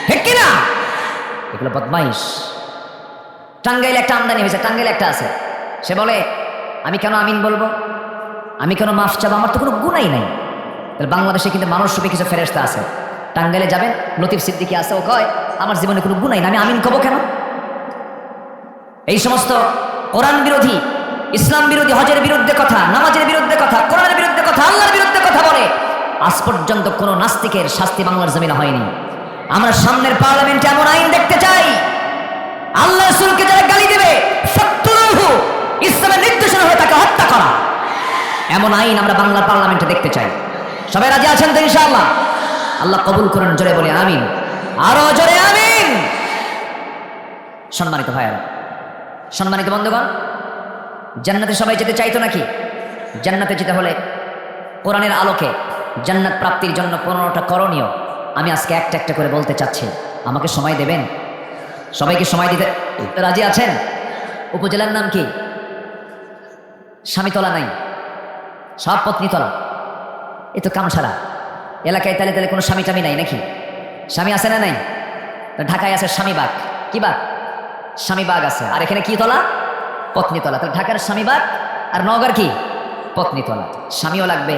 ঠিক কিনা? এগুলো বদমাইশ। টাঙ্গাইলে একটা আমদানি হয়েছে, টাঙ্গাইলে একটা আছে, সে বলে আমি কেন আমিন বলবো, আমি কেন মাফ চাবো, আমার তো কোনো গুনাই নাই। তাহলে বাংলাদেশে কিন্তু মানুষ রূপী কিছু ফেরেশতা আছে। টাঙ্গাইলে যাবেন, লতিফ সিদ্দিকী আছে, ও কয় আমার জীবনে কোনো গুনাই না, আমি আমিন কব কেন? এই সমস্ত কোরআন বিরোধী, ইসলাম বিরোধী, হজের বিরুদ্ধে কথা, নামাজের বিরুদ্ধে কথা, কোরআনের বিরুদ্ধে কথা, আল্লাহর বিরুদ্ধে কথা বলে আজ পর্যন্ত কোনো নাস্তিকের শাস্তি বাংলার জমিনে হয়নি। আমরা সামনের পার্লামেন্টে এমন আইন দেখতে চাই, আল্লাহ রাসূলকে যারা গালি দেবে ফাকতুলুহু, ইসলামের নির্দেশনা হয়ে তাকে হত্যা করা, এমন আইন আমরা বাংলার পার্লামেন্টে দেখতে চাই। সবাই রাজি আছেন তো ইনশাআল্লাহ? আল্লাহ কবুল করেন, জোরে বলে আমিন, আরো জোরে আমিন। সম্মানিত ভাইয়েরা, সম্মানিত বন্ধুগণ, জান্নাতে সবাই যেতে চাইতো নাকি? জান্নাতে যেতে হলে কোরআনের আলোকে জান্নাত প্রাপ্তির জন্য 15টা করণীয় আমি আজকে একটা একটা করে বলতে চাচ্ছি। আমাকে সময় দেবেন? সবাইকে সময় দিতে রাজি আছেন? উপজেলার নাম কি? স্বামীতলা নাই, সব পত্নীতলা। এ তো কামসারা এলাকায়, তাহলে তাহলে কোনো স্বামী টামি নাই নাকি? স্বামী আছে না নাই? ঢাকায় আছে স্বামীবাগ। কি বাগ? স্বামীবাগ আছে। আর এখানে কি তলা? পত্নীতলা। তাহলে ঢাকার স্বামীবাগ আর নওগাঁর কি? পত্নীতলা। স্বামীও লাগবে,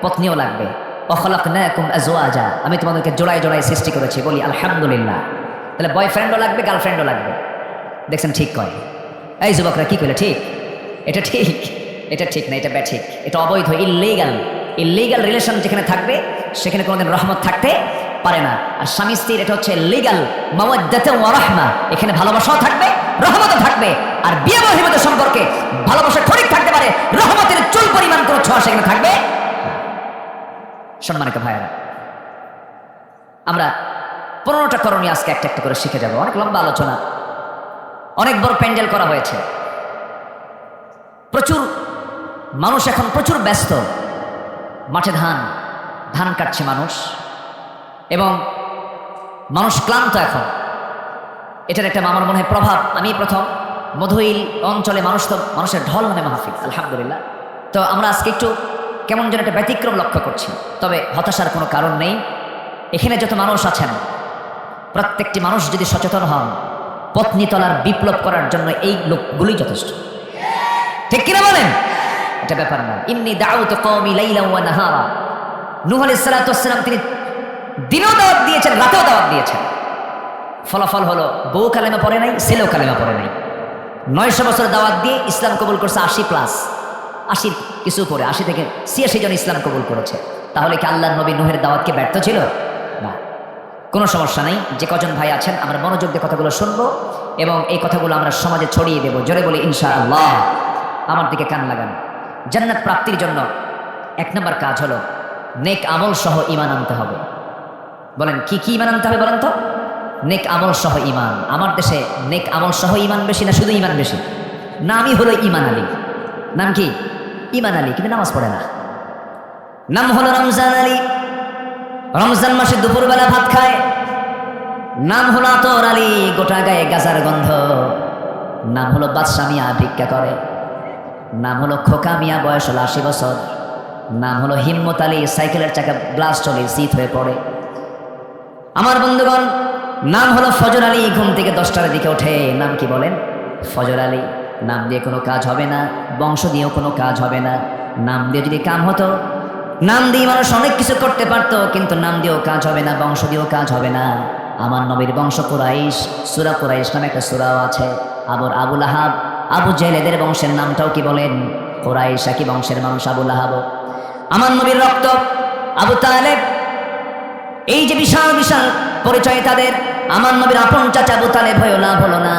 পত্নীও লাগবে। ওয়াখালাকনাকুম আজওয়াজা, আমি তোমাদেরকে জোড়ায় জোড়ায় সৃষ্টি করেছি, বলি আলহামদুলিল্লাহ। তাহলে বয়ফ্রেন্ডও লাগবে, গার্লফ্রেন্ডও লাগবে। দেখছেন ঠিক কয়? এই যুবকরা কি কইলে ঠিক? এটা ঠিক? এটা ঠিক না, এটা ব্যাঠিক, এটা অবৈধ, ইল্লিগাল। ইল্লিগাল রিলেশন যেখানে থাকবে সেখানে কোনোদিন রহমত থাকতে পারে না। আর স্বামী স্ত্রীর এটা হচ্ছে লিগাল মাওয়াদ্দাতু ওয়া রাহমা, এখানে ভালোবাসাও থাকবে, রহমতও থাকবে। আর বিয়ে বহির্ভূত সম্পর্কে ভালোবাসা খরিক থাকতে পারে, রহমতের চুল পরিমাণ কোনো ছোঁয়া সেখানে থাকবে। সম্মানিত ভাইয়েরা, আমরা 15টা করণীয় আজকে একটা একটা করে শিখে যাব। অনেক লম্বা আলোচনা, অনেক বড় প্যান্ডেল করা হয়েছে, প্রচুর মানুষ, এখন প্রচুর ব্যস্ত, মাঠে ধান কাটছে মানুষ, এবং মানুষ ক্লান্ত এখন। এটার একটা আমার মনে হয় প্রভাব। আমি প্রথম মধুইল অঞ্চলে মানুষের ঢল নামে মাহফিল, আলহামদুলিল্লাহ। তো আমরা আজকে একটু কেমন যেন একটা ব্যতিক্রম লক্ষ্য করছি, তবে হতাশার কোনো কারণ নেই। এখানে যত মানুষ আছেন প্রত্যেকটি মানুষ যদি সচেতন হন, পত্নীতলার বিপ্লব করার জন্য এই লোকগুলি যথেষ্ট। ঠিক কিনা বলেন? এটা ব্যাপার না। ইন্নী দাউতু কওমি লাইলান ওয়া নাহারা, নূহ আলাইহিস সালাতু ওয়াস সালাম তিনি দিনও দাওয়াত দিয়েছেন, রাতেও দাওয়াত দিয়েছেন। ফলাফল হলো বউ কালেমা পড়ে নাই, ছেলেও কালেমা পড়ে নাই। 900 বছর দাওয়াত দিয়ে ইসলাম কবুল করছে 80+, 80 কিছু করে, 80 থেকে 86 জন ইসলাম কবুল করেছে। তাহলে কি আল্লাহর নবী নূহের দাওয়াতকে ব্যর্থ ছিল? না, কোনো সমস্যা নেই। যে কজন ভাই আছেন আমরা মনোযোগ দিয়ে কথাগুলো শুনবো এবং এই কথাগুলো আমরা সমাজে ছড়িয়ে দেব। জোরে বলি ইনশাআল্লাহ। আমার দিকে কান লাগান। জান্নাত প্রাপ্তির জন্য 1 নম্বর কাজ হলো নেক আমল সহ ঈমান আনতে হবে। বলেন কি কি ঈমান আনতে হবে বলেন তো? নেক আমল সহ ঈমান। আমার দেশে নেক আমল সহ ঈমান বেশি না শুধু ঈমান বেশি? নামই হলো ঈমান আলী। নাম কি? ঈমান আলী, কিন্তু নামাজ পড়ে না। নাম হলো রমজান আলী, রমজান মাসে দুপুরবেলা ভাত খায়। নাম হলো আতর আলী, গোটা গায়ে গাজার গন্ধ। নাম হলো বাদশা মিয়া, ভিক্ষা করে। নাম হলো খোকা মিয়া, বয়স হলো 80 বছর। নাম হলো হিম্মত আলী, সাইকেলের চাকা ব্লাস্ট হলে শীত হয়ে পড়ে। আমার বন্ধুগণ, নাম হলো ফজর আলী, ঘুম থেকে 10টার দিকে ওঠে। নাম কি বলেন? ফজর আলী। নাম দিয়ে কোনো কাজ হবে না, বংশ দিয়েও কোনো কাজ হবে না। নাম দিয়ে যদি কাম হতো, নাম দিয়ে মানুষ অনেক কিছু করতে পারতো, কিন্তু নাম দিয়েও কাজ হবে না, বংশ দিয়েও কাজ হবে না। আমার নবীর বংশ কুরাইশ, সূরা কুরাইশ নামে একটা সূরাও আছে। আবু লাহাব, আবু জেহেল, এদের বংশের নামটাও কি বলেন? কুরাইশ। কি বংশের মানুষ আবু লাহাব। আমার নবীর রক্ত আবু তালেব, এই যে বিশাল বিশাল পরিচয় তাদের। আমার নবীর আপন চাচা আবু তালেব হয়েও লাভ হলো না।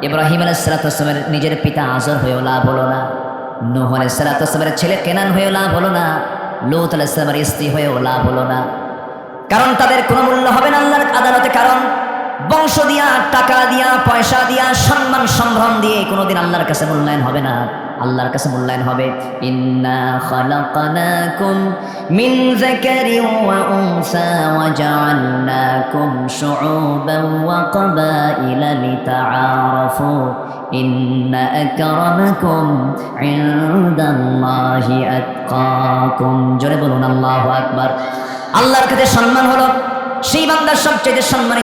ইব্রাহিম আলাইহিস সালাতু ওয়াস সালামের নিজের পিতা আজর হয়েও লাভ হলো না। নূহ আলাইহিস সালাতু ওয়াস সালামের ছেলে কেনান হয়েও লাভ হলো না। লূত আলাইহিস সালামের স্ত্রী হয়েও লাভ হলো না। কারণ তাদের কোনো মূল্য হবে না আল্লাহর আদালতে। কারণ বংশ দিয়া, টাকা দিয়া, পয়সা দিয়া, সম্মান সম্ভ্রম দিয়ে কোনোদিন আল্লাহর কাছে মূল্যায়ন হবে না। আল্লাহর কাছে মূল্যায়ন হবে ইন্না খালাকনাকুম মিন যাকারিন ওয়া উনসা ওয়া জাআলনাকুম শুউবান ওয়া ক্বাবাইলা লিতাআরাফু ইন্না আকরামাকুম ইনদাল্লাহি আতকাকুম। জোরে বলুন আল্লাহু আকবার। আল্লাহর কাছে সম্মান হলো সেই বান্দার সবচেয়ে সম্মানিত